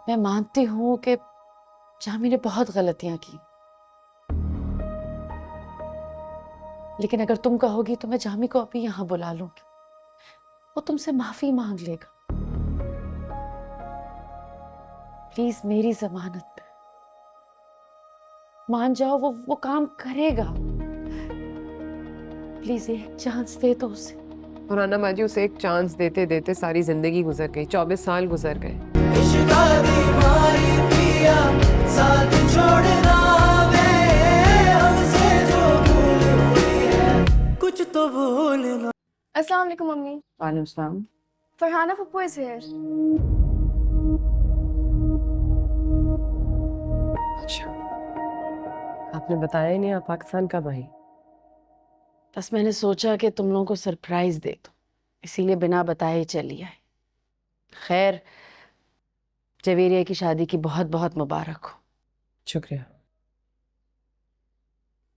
मैं मानती हूँ कि जामी ने बहुत गलतियां की, लेकिन अगर तुम कहोगी तो मैं जामी को अभी यहाँ बुला लूंगी। वो तुमसे माफी मांग लेगा। प्लीज मेरी जमानत पे मान जाओ, वो काम करेगा। प्लीज एक चांस दे दो उसे। और राना बाजी, उसे एक चांस देते देते सारी जिंदगी गुजर गई, 24 साल गुजर गए। कुछ तो भूलना। अस्सलाम वालेकुम मम्मी। वालेकुम सलाम। फरहाना फप्पू इज हियर। अच्छा, आपने बताया ही नहीं, आप पाकिस्तान कब आई? बस मैंने सोचा कि तुम लोगों को सरप्राइज दे दो, इसीलिए बिना बताए ही चली आई। खैर, जवेरिया की शादी की बहुत बहुत मुबारक हो। शुक्रिया।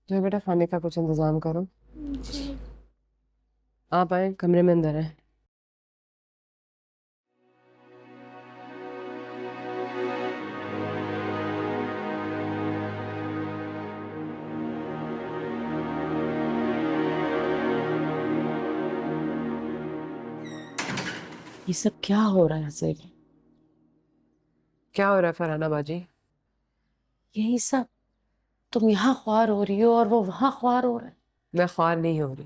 जो बेटा, खाने का कुछ इंतजाम करो। आप आए, कमरे में अंदर है। ये सब क्या हो रहा है ज़ेबा? क्या हो रहा है फरहाना बाजी? यही सब, तुम यहाँ ख्वार हो रही हो और वो वहां ख्वार हो रहा है। मैं ख्वार नहीं हो रही।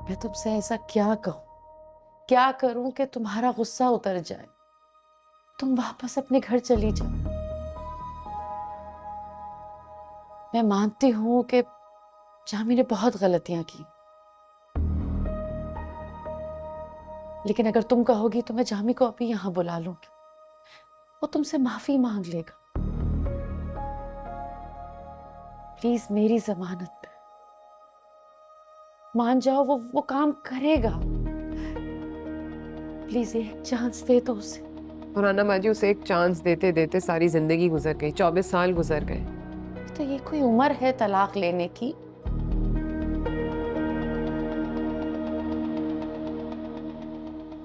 मैं तुमसे ऐसा क्या कहूं, क्या करूं कि तुम्हारा गुस्सा उतर जाए, तुम वापस अपने घर चली जाओ। मैं मानती हूं कि जामी ने बहुत गलतियां की, लेकिन अगर तुम कहोगी तो मैं जामी को अभी यहाँ बुला लूंगी। वो तुमसे माफी मांग लेगा। प्लीज मेरी जमानत पे मान जाओ, वो काम करेगा। प्लीज एक चांस दे दो उसे। और राना बाजी, उसे एक चांस देते देते सारी जिंदगी गुजर गई, 24 साल गुजर गए। तो ये कोई उम्र है तलाक लेने की?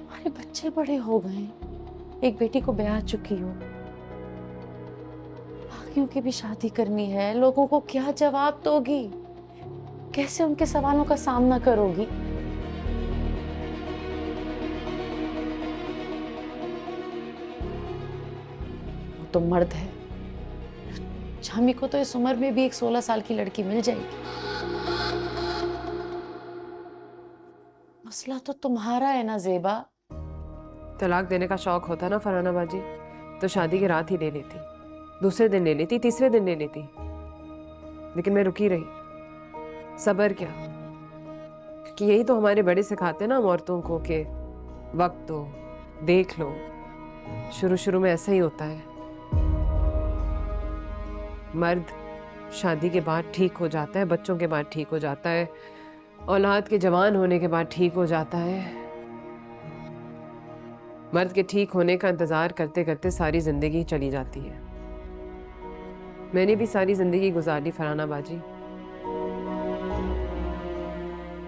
हमारे बच्चे बड़े हो गए, एक बेटी को ब्याह चुकी हो, बाकियों की भी शादी करनी है। लोगों को क्या जवाब दोगी? कैसे उनके सवालों का सामना करोगी? वो तो मर्द है, जामी को तो इस उम्र में भी एक 16 साल की लड़की मिल जाएगी। मसला तो तुम्हारा है ना ज़ेबा। तलाक देने का शौक होता ना फरहाना बाजी, तो शादी की रात ही ले लेती, दूसरे दिन ले लेती, तीसरे दिन ले लेती। लेकिन मैं रुकी रही। सब्र क्या, क्योंकि यही तो हमारे बड़े सिखाते हैं ना हम औरतों को कि वक्त दो, देख लो। शुरू शुरू में ऐसा ही होता है। मर्द शादी के बाद ठीक हो जाता है, बच्चों के बाद ठीक हो जाता है, औलाद के जवान होने के बाद ठीक हो जाता है। मर्द के ठीक होने का इंतजार करते करते सारी जिंदगी चली जाती है। मैंने भी सारी जिंदगी गुजार ली फरहाना बाजी,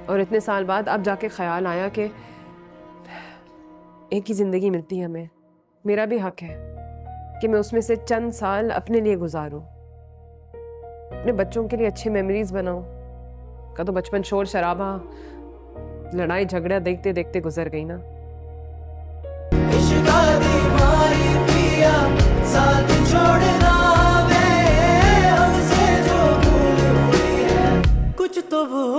और इतने साल बाद अब जाके ख्याल आया कि एक ही जिंदगी मिलती है हमें। मेरा भी हक है कि मैं उसमें से चंद साल अपने लिए गुजारूं, अपने बच्चों के लिए अच्छी मेमोरीज बनाऊं। का तो बचपन शोर शराबा, लड़ाई झगड़ा देखते देखते गुजर गई ना। साथ छोड़ना वे हमसे जो भूल हुई है, कुछ तो भूल